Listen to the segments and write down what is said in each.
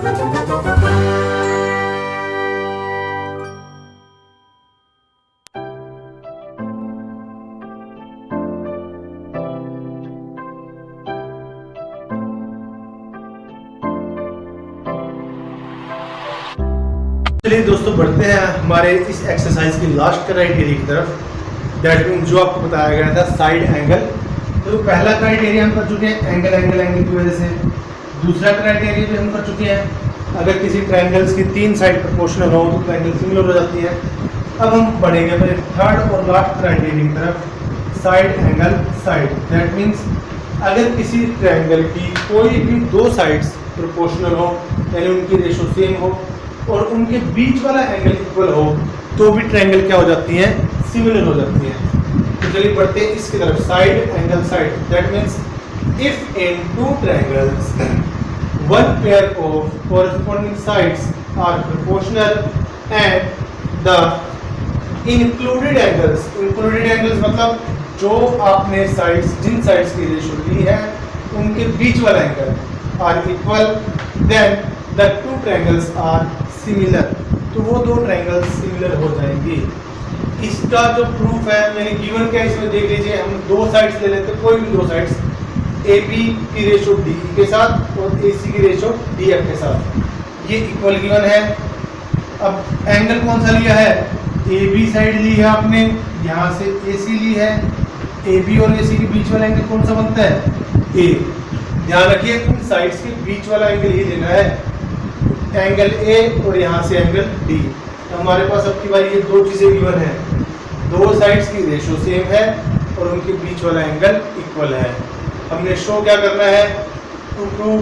चलिए दोस्तों, बढ़ते हैं हमारे इस एक्सरसाइज की लास्ट क्राइटेरिया की तरफ। दैट मीन जो आपको बताया गया था साइड एंगल। तो पहला क्राइटेरिया हम कर चुके हैं एंगल की वजह से। दूसरा क्राइटेरिया भी हम कर चुके हैं, अगर किसी ट्रायंगल्स की 3 साइड प्रोपोर्शनल हो तो ट्रायंगल सिमिलर हो जाती है। अब हम बढ़ेंगे अपने थर्ड और लास्ट क्राइटेरिया की तरफ, side angle side. That means अगर किसी ट्रायंगल की कोई भी 2 साइड्स प्रोपोर्शनल हो, यानी उनकी रेशो सेम हो और उनके बीच वाला एंगल इक्वल हो, तो भी ट्रायंगल क्या हो जाती है, सिमिलर हो जाती है। तो चलिए बढ़ते हैं इसकी तरफ, side angle side. That means if in 2 triangles one pair of corresponding sides are proportional and the included angles मतलब जो आपने साइड्स, जिन साइड्स की रेशो ली है उनके बीच वाला angle are equal, then the 2 triangles are similar. तो वो 2 ट्रायंगल्स सिमिलर हो जाएंगी। इसका जो प्रूफ है मैंने गिवन क्या, इसमें देख लीजिए, हम 2 साइड्स ले लेते हैं, कोई भी 2 साइड्स, AB की रेशो DE के साथ और AC की रेशो DF के साथ, ये इक्वल गिवन है। अब एंगल कौन सा लिया है, AB साइड ली है आपने, यहाँ से AC ली है, AB और AC के बीच वाला एंगल कौन सा बनता है, A। ध्यान रखिए इन साइड्स के बीच वाला एंगल ही लेना है, एंगल A और यहाँ से एंगल D। तो हमारे पास अब की बार ये 2 चीजें गिवन है, 2 साइड्स की रेशो सेम है और उनके बीच वाला एंगल इक्वल है। हमने शो क्या करना है, टू प्रूव,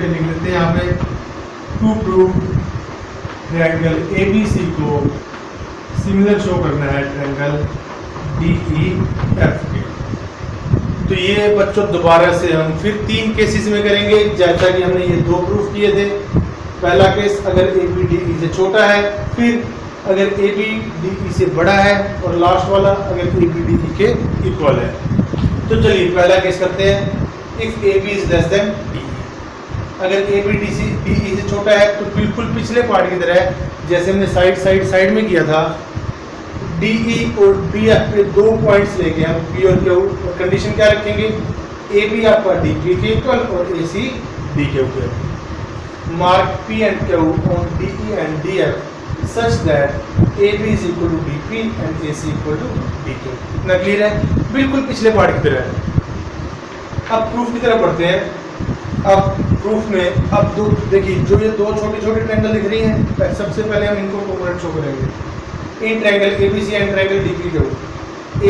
लिख लेते हैं यहाँ पे, टू प्रूव ट्रायंगल ABC को सिमिलर शो करना है ट्रायंगल DEF के। तो ये बच्चों दोबारा से हम फिर 3 केसेस में करेंगे, जैसा कि हमने ये 2 प्रूफ किए थे। पहला केस अगर AB DE से छोटा है, फिर अगर AB DE से बड़ा है, और लास्ट वाला अगर AB DE के इक्वल है। तो चलिए पहला केस करते हैं, if AB is less than DE। अगर AB DE से छोटा है तो बिल्कुल पिछले पार्ट की तरह जैसे हमने साइड में किया था, DE और DF पे 2 पॉइंट्स लेके हम P और Q, और कंडीशन क्या रखेंगे, AB आपका DP के इक्वल और AC DQ के। Mark P and Q on DE and DF such that AB is equal to DP and AC equal to DQ। इतना क्लियर है, बिल्कुल पिछले पार्ट की तरह। अब प्रूफ की तरफ बढ़ते हैं। अब प्रूफ में अब देखिए, जो ये 2 छोटे ट्रायंगल दिख रही हैं, सबसे पहले हम इनको कोऑर्डिनेट शो करेंगे। In triangle ABC and triangle DPQ,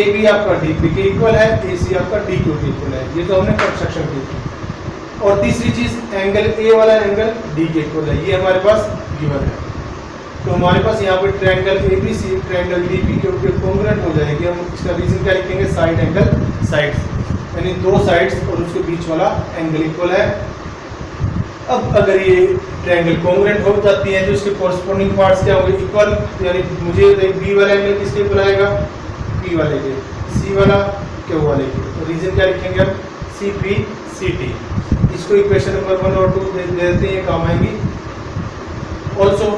AB आपका DP के इक्वल है, AC आपका DQ के इक्वल है। ये तो हमने कंस्ट्रक्शन की थी। और तीसरी चीज, एंगल A वाला एंगल D के इक्वल है, ये हमारे पास गिवन है। तो हमारे पास यहाँ पे ट्रायंगल ABC ट्रायंगल DPQ के कॉन्ग्रुएंट हो जाएगी। हम इसका रीजन क्या लिखेंगे, साइड एंगल साइड्स, यानी 2 साइड्स और उसके बीच वाला एंगल इक्वल है। अब अगर ये ट्रायंगल कॉन्ग्रुएंट हो जाती है तो इसके कॉरस्पॉन्डिंग पार्ट्स क्या होंगे, इक्वल। यानी मुझे B वाला एंगल किसके इक्वल आएगा, P वाले के, C वाला Q वाले के। तो रीजन क्या लिखेंगे हम, CP CT। इसको इक्वेशन नंबर 1 और 2 दे देते हैं, ये काम आएंगी। ऑल्सो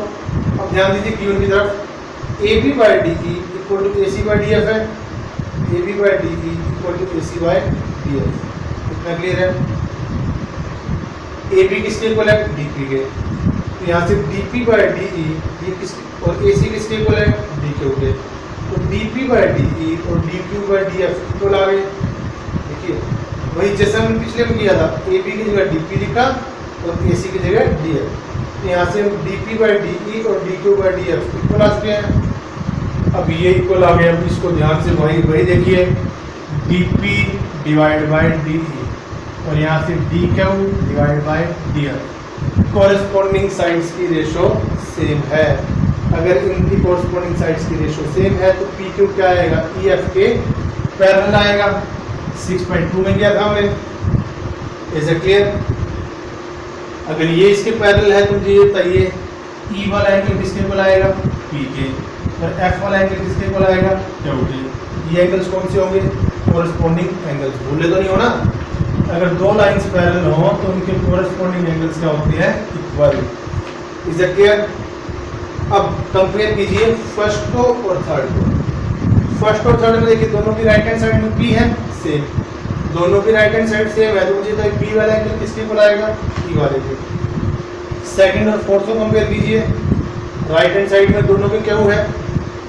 अब ध्यान दीजिए गिवन की तरफ, AB by DE equal to AC by DF है, AB by DE equal to AC by DF। इतना क्लियर है। AB किसके इक्वल है, DP के। तो यहाँ से DP by DE ये किसके और AC किसके इक्वल है, DQ के। तो DP by DE और DQ by DF इक्वल आ गए। देखिए वही जैसा हमने पिछले में किया था, AB की जगह DP लिखा और AC की जगह DF। यहाँ से DP by DE और DQ by DF इक्वल आ चुके हैं। अब ये इक्वल आ गया, अब इसको ध्यान से वही देखिए, DP डिवाइड बाय DE और यहाँ से DQ divide by DF। Corresponding sides की रेशो सेम है। अगर इनकी कॉरेस्पॉन्डिंग साइड्स की रेशो सेम है तो PQ क्या आएगा, EF के पैरेलल आएगा। 6.2 में किया था हमने, इज इट क्लियर। अगर ये इसके पैरेलल है तो मुझे ये बताइए, E वाला एंगल किसके इक्वल आएगा, P के, और F वाला एंगल किसके इक्वल आएगा, Q के। ये एंगल्स कौन से होंगे, कॉरेस्पॉन्डिंग एंगल्स। भूले तो नहीं हो ना, अगर दो लाइंस पैरेलल हो तो उनके कोरस्पॉन्डिंग एंगल्स क्या होते हैं, इक्वल। Is it clear? अब कंपेयर कीजिए फर्स्ट को और थर्ड को। फर्स्ट और थर्ड में देखिए दोनों की राइट हैंड साइड में P है सेम, दोनों की राइट हैंड साइड सेम है, तो मुझे तो P वाला एंगल किसके इक्वल आएगा, P वाले के। सेकंड और फोर्थ को कंपेयर कीजिए, राइट हैंड साइड में दोनों के क्या है,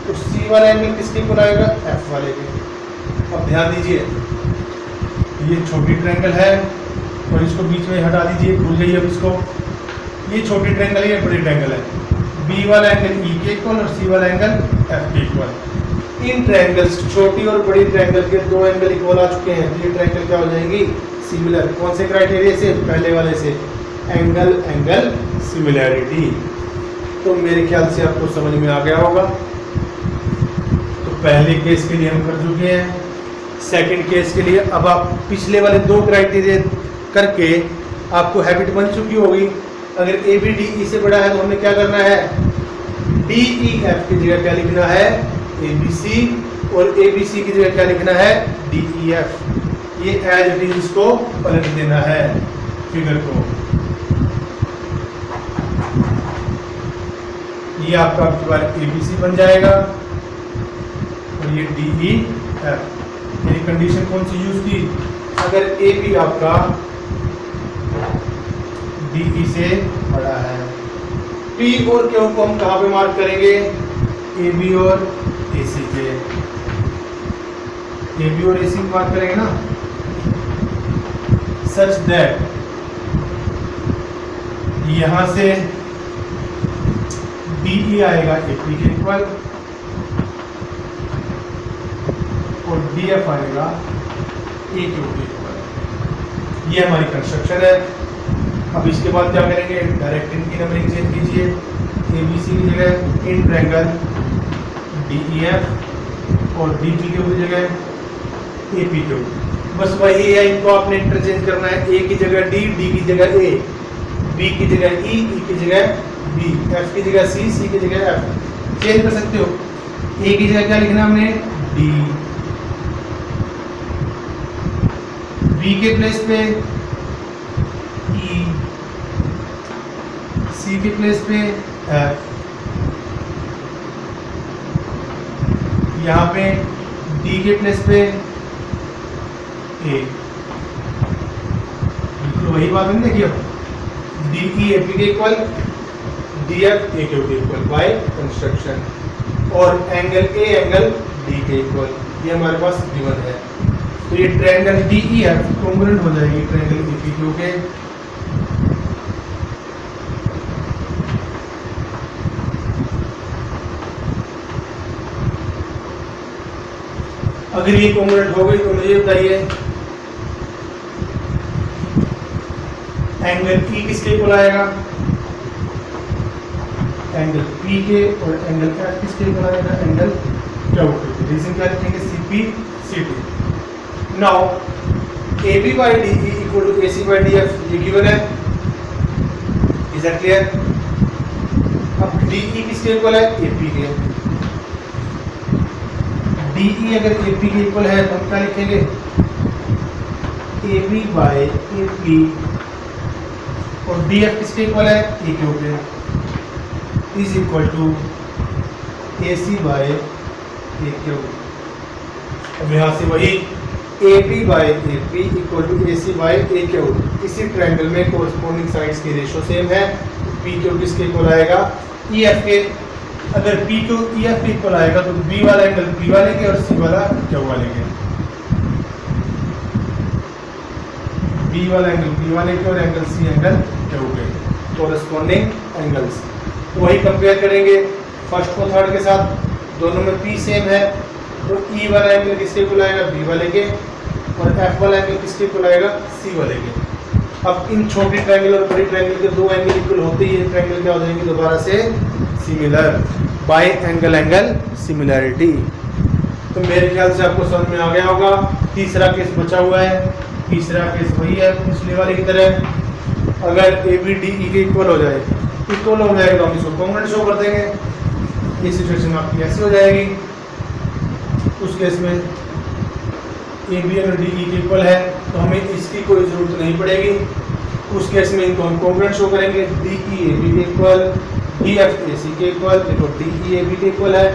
तो C वाला एंगल किसके इक्वल आएगा, F वाले के। अब ध्यान दीजिए, ये छोटी ट्रायंगल है और इसको बीच में हटा दीजिए, भूल जाइए अब इसको। ये छोटी ट्रायंगल है, ये बड़ी ट्रायंगल है। B वाला एंगल E के इक्वल और C वाला एंगल F के इक्वल। इन ट्रायंगल्स, छोटी और बड़ी ट्रायंगल के दो एंगल इक्वल आ चुके हैं, तो ये ट्रायंगल क्या हो जाएंगी, सिमिलर। कौन से क्राइटेरिया से, पहले वाले से, एंगल एंगल सिमिलैरिटी। तो मेरे ख्याल से आपको समझ में आ गया होगा। तो पहले केस के लिए हम कर चुके हैं, सेकंड केस के लिए अब आप पिछले वाले दो क्राइटेरिया करके आपको हैबिट बन चुकी होगी। अगर ए बी डी ई से बड़ा है तो हमें क्या करना है, डी ई एफ की जगह क्या लिखना है, ए बी सी, और ए बी सी की जगह क्या लिखना है, डी ई एफ। ये एज इट इज इसको पलट देना है फिगर को। ये आपका आपके बार ए बी सी बन जाएगा और ये डी ई एफ। ये कंडीशन कौन सी यूज की, अगर ए बी आपका डी ई से बड़ा है। पी और क्यू को हम कहां पे मार्क करेंगे, ए बी और ए सी पे। ए बी और ए सी मार्क करेंगे ना, सच दैट यहां से डी ई आएगा ए पी के इक्वल और डी एफ आएगा ए क्यू के इक्वल। ये हमारी कंस्ट्रक्शन है। अब इसके बाद क्या करेंगे, डायरेक्ट इनकी नंबरिंग चेंज कीजिए, ए बी सी की जगह in triangle D E F और डी पी क्यू की जगह ए पी क्यू। बस वही है, इनको आपने इंटरचेंज करना है, ए की जगह डी, डी की जगह ए, बी की जगह ई, ई की जगह बी, एफ की जगह सी, सी की जगह एफ। चेंज कर सकते हो। ए की जगह क्या लिखना है हमने, डी, बी के प्लेस पे ई, सी के प्लेस पे एफ, यहाँ पे डी के प्लेस पे ए। बिल्कुल वही बात है, देखिए डी ई ए पी के इक्वल, डी एफ ए क्यू के इक्वल बाय कंस्ट्रक्शन, और एंगल ए एंगल डी के इक्वल। ये हमारे पास गिवन है। तो ये triangle D E F congruent हो जाएगी ट्रायंगल ए पी क्यू के। अगर ये कॉन्ग्रुएंट हो गई तो मुझे बताइए एंगल ई किसके इक्वल आएगा, एंगल पी के, और एंगल एफ किसके इक्वल आएगा, एंगल क्यू के। रीजन क्या लिखेंगे, C P C T. Now A B by D E equal to A C by D F, ये गिवन है। Is that clear? अब डी ई किसके इक्वल है, ए पी के। डी ई अगर ए पी के इक्वल है तो हम क्या लिखेंगे, A B by A P, और डी एफ किसके इक्वल है, ए क्यू के, is equal to A C by A Q. अब यहाँ से वही A B by A P equal to A C by A Q. इसी ट्रायंगल में कोरस्पॉन्डिंग साइड्स की रेशो सेम है। पी क्यू किसके इक्वल आएगा, ई एफ के। अगर पी क्यू ई एफ के इक्वल आएगा तो बी वाला एंगल बी वाले के और सी वाला क्यू वाले के। बी वाला एंगल बी वाले के और एंगल सी एंगल क्यू के, कोरस्पॉन्डिंग एंगल्स। तो वही कंपेयर करेंगे फर्स्ट को थर्ड के साथ, दोनों में पी सेम है, तो ई वाला एंगल किसके इक्वल आएगा, बी वाले के, और एफ वाला एंगल किसके इक्वल आएगा, सी वाले के। अब इन छोटी ट्रायंगल और बड़ी ट्रायंगल के दो एंगल इक्वल होते ही ट्रायंगल क्या हो जाएंगे दोबारा से similar by angle angle similarity. तो मेरे ख्याल से आपको समझ में आ गया होगा। तीसरा केस बचा हुआ है। तीसरा केस वही है पिछले वाले की तरह, अगर ए बी डी ई के इक्वल हो जाए, इक्वल हो जाएगा तो हम इसको कॉन्ग्रुएंट शो कर देंगे। ये सिचुएशन आपकी ऐसी हो जाएगी। उस केस में ए बी और डी ई के इक्वल है तो हमें इसकी कोई ज़रूरत नहीं पड़ेगी। उस केस में इनको हम कॉन्ग्रुएंट शो करेंगे, डी ई ए बी के equal, D F A C के इक्वल, देखो डी ई ए बी के इक्वल है,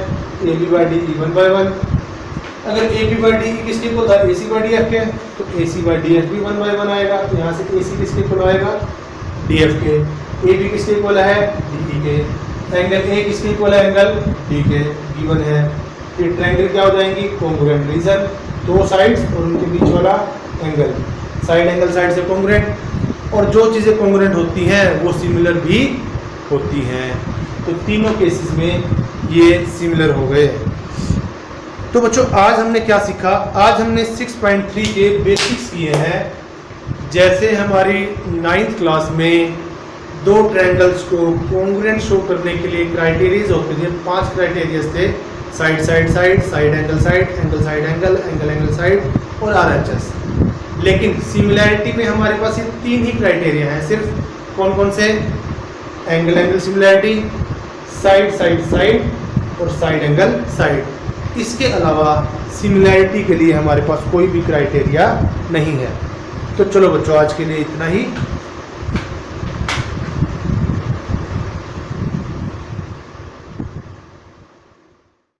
A B by D E 1/1। अगर A B by D E किसके इक्वल था, A C by D F के, तो A C by D F भी 1/1 आएगा। तो यहाँ से ए सी किसके इक्वल आएगा, डी एफ के। ए बी किसके इक्वल है, डी ई के। एंगल ए किसके इक्वल है, एंगल डी के, गिवन है। ये ट्रायंगल क्या हो जाएंगी, कॉन्ग्रुएंट रीजन, दो साइड्स और उनके बीच वाला एंगल, साइड एंगल साइड से कॉन्ग्रुएंट। और जो चीज़ें कॉन्ग्रुएंट होती हैं वो सिमिलर भी होती हैं। तो तीनों केसेस में ये सिमिलर हो गए। तो बच्चों आज हमने क्या सीखा, आज हमने 6.3 के बेसिक्स किए हैं। जैसे हमारी 9th क्लास में दो ट्रायंगल्स को कॉन्ग्रुएंट शो करने के लिए क्राइटेरियाज होते थे, 5 क्राइटेरियाज थे, side side side, side angle side, angle side angle, angle angle side और RHS। लेकिन सिमिलैरिटी में हमारे पास ये 3 ही क्राइटेरिया हैं सिर्फ। कौन कौन से, angle angle similarity, side side side और साइड एंगल साइड। इसके अलावा सिमिलैरिटी के लिए हमारे पास कोई भी क्राइटेरिया नहीं है। तो चलो बच्चों आज के लिए इतना ही।